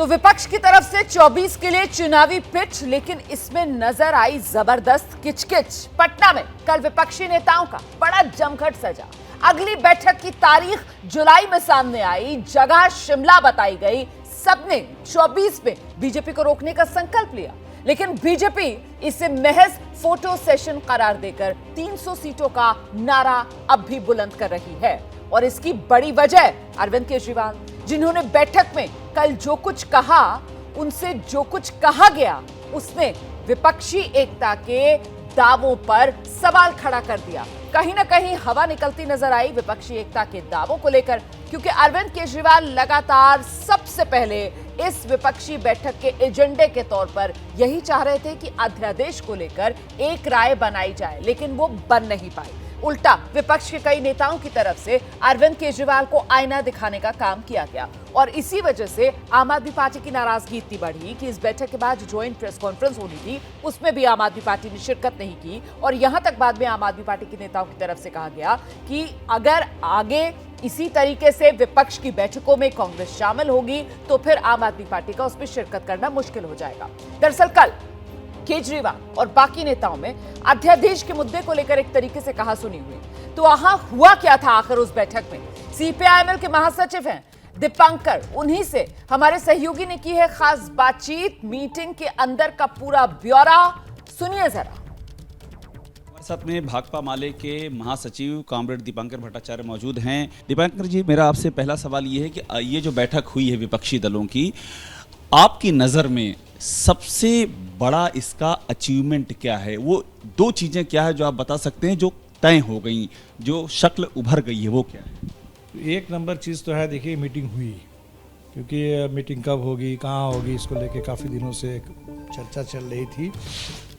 तो विपक्ष की तरफ से 24 के लिए चुनावी पिच, लेकिन इसमें नजर आई जबरदस्त किचकिच। पटना में कल विपक्षी नेताओं का बड़ा जमघट सजा। अगली बैठक की तारीख जुलाई में सामने आई, जगह शिमला बताई गई। सबने 24 में बीजेपी को रोकने का संकल्प लिया, लेकिन बीजेपी इसे महज फोटो सेशन करार देकर 300 सीटों का नारा अब भी बुलंद कर रही है। और इसकी बड़ी वजह अरविंद केजरीवाल, जिन्होंने बैठक में कल जो कुछ कहा, उनसे जो कुछ कहा गया उसने विपक्षी एकता के दावों पर सवाल खड़ा कर दिया। कहीं ना कहीं हवा निकलती नजर आई विपक्षी एकता के दावों को लेकर, क्योंकि अरविंद केजरीवाल लगातार सबसे पहले इस विपक्षी बैठक के एजेंडे के तौर पर यही चाह रहे थे कि अध्यादेश को लेकर एक राय बनाई जाए, लेकिन वो बन नहीं पाई। उल्टा विपक्ष के कई नेताओं की तरफ से अरविंद केजरीवाल को आईना दिखाने का काम किया गया, और इसी वजह से आम आदमी पार्टी की नाराजगी इतनी बढ़ी कि इस बैठक के बाद जो ज्वाइंट प्रेस कॉन्फ्रेंस होनी थी उसमें भी आम आदमी पार्टी ने शिरकत नहीं की। और यहां तक बाद में आम आदमी पार्टी के नेताओं की तरफ से कहा गया कि अगर आगे इसी तरीके से विपक्ष की बैठकों में कांग्रेस शामिल होगी तो फिर आम आदमी पार्टी का उसमें शिरकत करना मुश्किल हो जाएगा। दरअसल कल केजरीवाल और बाकी नेताओं में अध्यादेश के मुद्दे को लेकर एक तरीके से कहा सुनी हुई। तो वहां हुआ क्या था आखिर उस बैठक में? सीपीआईएमएल के महासचिव हैं दीपांकर, उन्हीं से हमारे सहयोगी ने की है खास बातचीत। मीटिंग के अंदर का पूरा ब्यौरा सुनिए जरा। हमारे साथ में भाकपा माले के महासचिव कॉमरेड दीपांकर भट्टाचार्य मौजूद हैं। दीपांकर जी, मेरा आपसे पहला सवाल ये है कि ये जो बैठक हुई है विपक्षी दलों की, आपकी नज़र में सबसे बड़ा इसका अचीवमेंट क्या है? वो दो चीज़ें क्या है जो आप बता सकते हैं जो तय हो गई, जो शक्ल उभर गई है, वो क्या है? एक नंबर चीज़ तो है, देखिए मीटिंग हुई, क्योंकि मीटिंग कब होगी, कहाँ होगी, इसको लेके काफ़ी दिनों से एक चर्चा चल रही थी।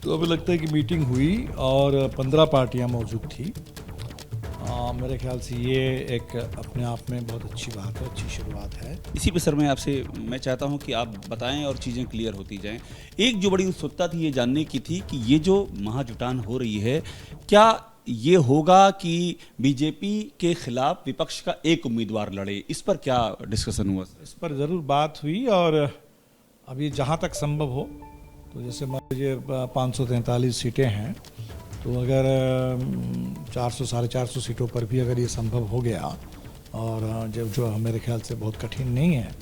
तो अभी लगता है कि मीटिंग हुई और 15 पार्टियां मौजूद थी। मेरे ख्याल से ये एक अपने आप में बहुत अच्छी बात है, अच्छी शुरुआत है। इसी पे सर मैं चाहता हूं कि आप बताएं और चीज़ें क्लियर होती जाएं। एक जो बड़ी उत्सुकता थी ये जानने की थी कि ये जो महाजुटान हो रही है, क्या ये होगा कि बीजेपी के खिलाफ विपक्ष का एक उम्मीदवार लड़े? इस पर क्या डिस्कशन हुआ? इस पर ज़रूर बात हुई, और अभी जहाँ तक संभव हो, तो जैसे मान लीजिए 543 सीटें हैं, तो अगर 400 साढ़े 400 सीटों पर भी अगर ये संभव हो गया, और जब जो मेरे ख्याल से बहुत कठिन नहीं है,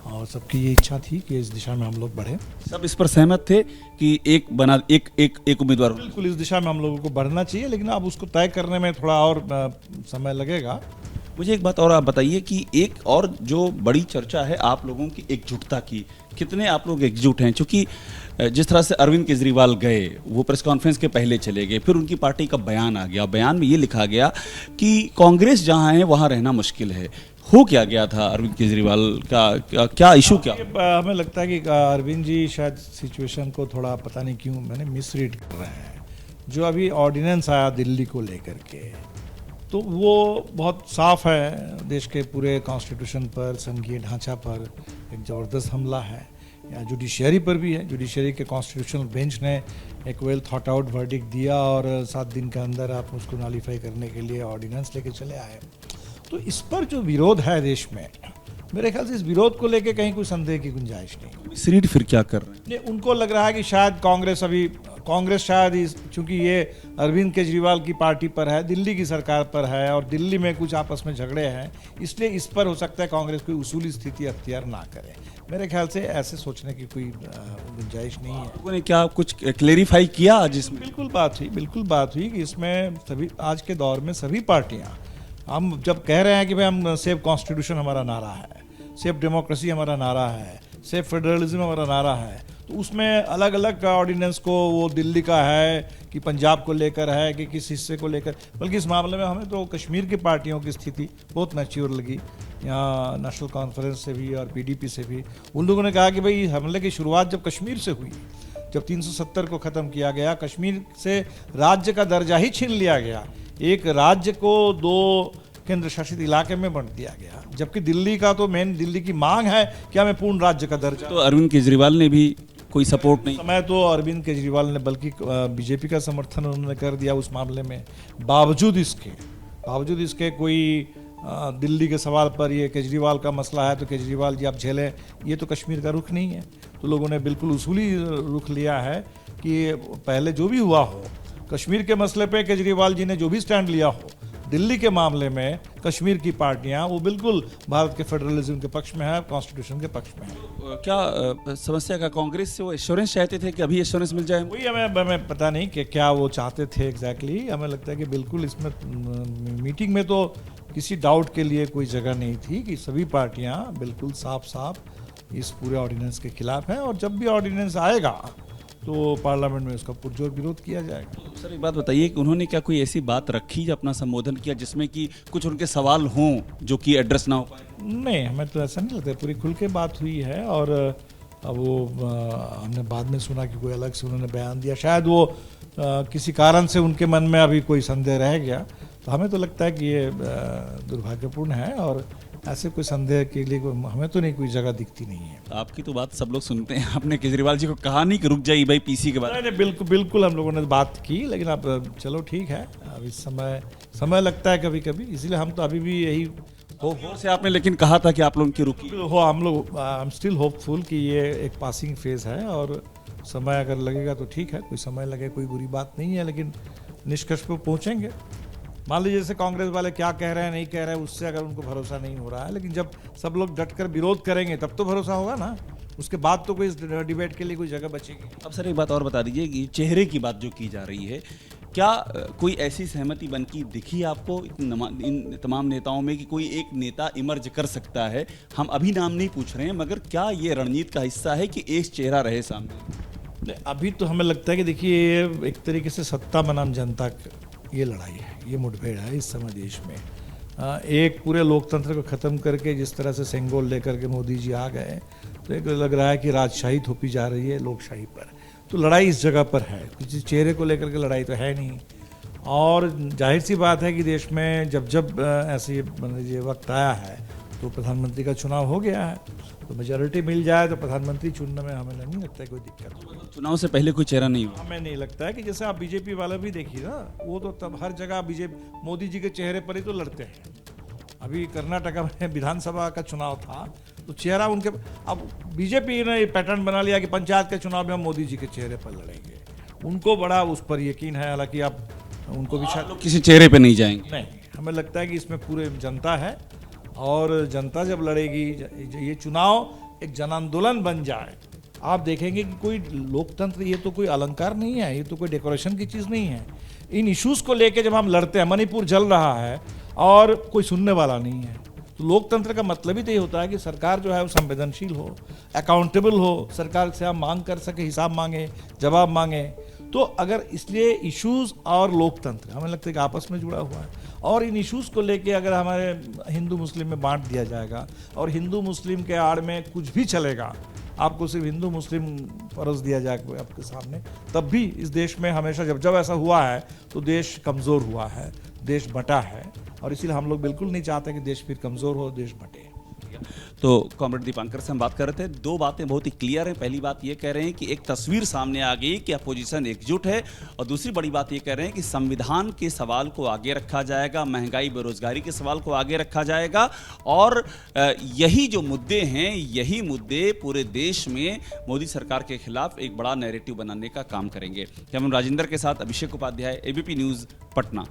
और सबकी ये इच्छा थी कि इस दिशा में हम लोग बढ़ें। सब इस पर सहमत थे कि एक उम्मीदवार। बिल्कुल, इस दिशा में हम लोगों को बढ़ना चाहिए, लेकिन अब उसको तय करने में थोड़ा और समय लगेगा। मुझे एक बात और आप बताइए कि एक और जो बड़ी चर्चा है आप लोगों की एकजुटता की, कितने आप लोग एकजुट हैं? क्योंकि जिस तरह से अरविंद केजरीवाल गए, वो प्रेस कॉन्फ्रेंस के पहले चले गए, फिर उनकी पार्टी का बयान आ गया, बयान में ये लिखा गया कि कांग्रेस जहां है वहां रहना मुश्किल है। हो क्या गया था अरविंद केजरीवाल का, क्या इशू क्या? हमें लगता है कि अरविंद जी शायद सिचुएशन को थोड़ा पता नहीं क्यों मैंने मिसरीड कर रहे हैं। जो अभी ऑर्डिनेंस आया दिल्ली को लेकर के, तो वो बहुत साफ है, देश के पूरे कॉन्स्टिट्यूशन पर, संघीय ढांचा पर एक ज़बरदस्त हमला है, या जुडिशरी पर भी है। जुडिशरी के कॉन्स्टिट्यूशनल बेंच ने एक वेल थॉट आउट वर्डिक्ट दिया, और 7 दिन के अंदर आप उसको नॉलिफाई करने के लिए ऑर्डिनेंस लेके चले आए। तो इस पर जो विरोध है देश में, मेरे ख्याल से इस विरोध को लेके कहीं कोई संदेह की गुंजाइश नहीं। मिसरीड फिर क्या कर रहे हैं? उनको लग रहा है कि शायद कांग्रेस शायद चूंकि ये अरविंद केजरीवाल की पार्टी पर है, दिल्ली की सरकार पर है, और दिल्ली में कुछ आपस में झगड़े हैं, इसलिए इस पर हो सकता है कांग्रेस कोई उसूली स्थिति अख्तियार ना करे। मेरे ख्याल से ऐसे सोचने की कोई गुंजाइश नहीं है। उन्होंने क्या कुछ क्लेरिफाई किया जिसमें? बिल्कुल बात हुई कि इसमें सभी आज के दौर में सभी पार्टियां, हम जब कह रहे हैं कि भाई हम सेफ कॉन्स्टिट्यूशन हमारा नारा है, सेफ डेमोक्रेसी हमारा नारा है, सेफ फेडरलिज्म हमारा नारा है, तो उसमें अलग अलग ऑर्डिनेंस को, वो दिल्ली का है कि पंजाब को लेकर है कि किस हिस्से को लेकर, बल्कि इस मामले में हमें तो कश्मीर की पार्टियों की स्थिति बहुत मैच्योर लगी। यहाँ नेशनल कॉन्फ्रेंस से भी और पीडीपी से भी उन लोगों ने कहा कि भाई हमले की शुरुआत जब कश्मीर से हुई, जब 370 को ख़त्म किया गया, कश्मीर से राज्य का दर्जा ही छीन लिया गया, एक राज्य को 2 केंद्र शासित इलाके में बांट दिया गया, जबकि दिल्ली का तो दिल्ली की मांग है कि हमें पूर्ण राज्य का दर्जा। तो अरविंद केजरीवाल ने भी कोई सपोर्ट नहीं? समय तो अरविंद केजरीवाल ने बल्कि बीजेपी का समर्थन उन्होंने कर दिया उस मामले में, बावजूद इसके कोई दिल्ली के सवाल पर ये केजरीवाल का मसला है तो केजरीवाल जी आप झेलें, ये तो कश्मीर का रुख नहीं है। तो लोगों ने बिल्कुल उसूली रुख लिया है कि पहले जो भी हुआ हो, कश्मीर के मसले पे केजरीवाल जी ने जो भी स्टैंड लिया हो, दिल्ली के मामले में कश्मीर की पार्टियां वो बिल्कुल भारत के फेडरलिज्म के पक्ष में है, कॉन्स्टिट्यूशन के पक्ष में है। क्या समस्या का कांग्रेस से वो एश्योरेंस चाहते थे कि अभी एश्योरेंस मिल जाए? वही हमें पता नहीं कि क्या वो चाहते थे एग्जैक्टली। हमें लगता है कि बिल्कुल इसमें मीटिंग में तो किसी डाउट के लिए कोई जगह नहीं थी कि सभी पार्टियां बिल्कुल साफ साफ इस पूरे ऑर्डिनेंस के खिलाफ हैं, और जब भी ऑर्डिनेंस आएगा तो पार्लियामेंट में उसका पुरजोर विरोध किया जाएगा। सर एक बात बताइए कि उन्होंने क्या कोई ऐसी बात रखी, अपना संबोधन किया जिसमें कि कुछ उनके सवाल हों जो कि एड्रेस ना हो पाए? नहीं, हमें तो ऐसा नहीं लगता, पूरी खुल के बात हुई है। और अब वो हमने बाद में सुना कि कोई अलग से उन्होंने बयान दिया, शायद वो किसी कारण से उनके मन में अभी कोई संदेह रह गया। तो हमें तो लगता है कि ये दुर्भाग्यपूर्ण है, और ऐसे कोई संदेह के लिए हमें तो नहीं कोई जगह दिखती नहीं है। आपकी तो बात सब लोग सुनते हैं, आपने केजरीवाल जी को कहा नहीं कि रुक जाइए भाई पीसी के बाद? नहीं, बिल्कुल हम लोगों ने बात की, लेकिन अब चलो ठीक है, अब इस समय लगता है कभी कभी, इसलिए हम तो अभी भी यही से आपने लेकिन कहा था कि आप लोग की रुकी हो, हम लोग आई एम स्टिल होपफुल कि ये एक पासिंग फेज है, और समय अगर लगेगा तो ठीक है, कोई समय लगे कोई बुरी बात नहीं है, लेकिन निष्कर्ष पर पहुंचेंगे। मान लीजिए जैसे कांग्रेस वाले क्या कह रहे हैं नहीं कह रहे हैं, उससे अगर उनको भरोसा नहीं हो रहा है, लेकिन जब सब लोग डटकर विरोध करेंगे तब तो भरोसा होगा ना, उसके बाद तो कोई इस डिबेट के लिए कोई जगह बचेगी। अब सर एक बात और बता दीजिए कि चेहरे की बात जो की जा रही है, क्या कोई ऐसी सहमति बन की दिखी आपको इन तमाम नेताओं में कि कोई एक नेता इमर्ज कर सकता है? हम अभी नाम नहीं पूछ रहे हैं, मगर क्या ये रणनीति का हिस्सा है कि एक चेहरा रहे सामने? अभी तो हमें लगता है कि देखिए एक तरीके से सत्ता बनाम जनता ये लड़ाई है, ये मुठभेड़ है इस समय देश में। एक पूरे लोकतंत्र को ख़त्म करके जिस तरह से सेंगोल लेकर के मोदी जी आ गए, तो एक लग रहा है कि राजशाही थोपी जा रही है लोकशाही पर। तो लड़ाई इस जगह पर है, किसी चेहरे को लेकर के लड़ाई तो है नहीं। और जाहिर सी बात है कि देश में जब ऐसे ये वक्त आया है तो प्रधानमंत्री का चुनाव हो गया है, तो मेजॉरिटी मिल जाए तो प्रधानमंत्री चुनने में हमें नहीं लगता है कोई दिक्कत। चुनाव से पहले कोई चेहरा नहीं हो? हमें नहीं लगता है कि जैसे आप बीजेपी वाले भी देखिए ना, वो तो तब हर जगह बीजेपी मोदी जी के चेहरे पर ही तो लड़ते हैं। अभी कर्नाटका में विधानसभा का चुनाव था तो चेहरा उनके, अब बीजेपी ने ये पैटर्न बना लिया कि पंचायत के चुनाव में हम मोदी जी के चेहरे पर लड़ेंगे। उनको बड़ा उस पर यकीन है, हालांकि आप उनको भी शायद किसी चेहरे पे नहीं जाएंगे। नहीं, हमें लगता है कि इसमें पूरे जनता है, और जनता जब लड़ेगी, ये चुनाव एक जन आंदोलन बन जाए, आप देखेंगे कि कोई लोकतंत्र ये तो कोई अलंकार नहीं है, ये तो कोई डेकोरेशन की चीज़ नहीं है। इन इश्यूज को लेके जब हम लड़ते हैं, मणिपुर जल रहा है और कोई सुनने वाला नहीं है, तो लोकतंत्र का मतलब ही तो ये होता है कि सरकार जो है वो संवेदनशील हो, अकाउंटेबल हो, सरकार से हम मांग कर सके, हिसाब मांगे, जवाब मांगे। तो अगर इसलिए इश्यूज और लोकतंत्र हमें लगता है कि आपस में जुड़ा हुआ है, और इन इश्यूज को लेके अगर हमारे हिंदू मुस्लिम में बांट दिया जाएगा और हिंदू मुस्लिम के आड़ में कुछ भी चलेगा, आपको सिर्फ हिंदू मुस्लिम परोस दिया जाएगा आपके सामने, तब भी इस देश में हमेशा जब ऐसा हुआ है तो देश कमज़ोर हुआ है, देश बटा है, और इसीलिए हम लोग बिल्कुल नहीं चाहते कि देश फिर कमज़ोर हो, देश बटे। तो कॉमरेड दीपांकर से हम बात कर रहे थे, दो बातें बहुत ही क्लियर हैं। पहली बात ये कह रहे हैं कि एक तस्वीर सामने आ गई कि अपोजिशन एकजुट है, और दूसरी बड़ी बात ये कह रहे हैं कि संविधान के सवाल को आगे रखा जाएगा, महंगाई बेरोजगारी के सवाल को आगे रखा जाएगा, और यही जो मुद्दे हैं, यही मुद्दे पूरे देश में मोदी सरकार के खिलाफ एक बड़ा नैरेटिव बनाने का काम करेंगे। कैमरामैन राजेंद्र के साथ अभिषेक उपाध्याय, एबीपी न्यूज़, पटना।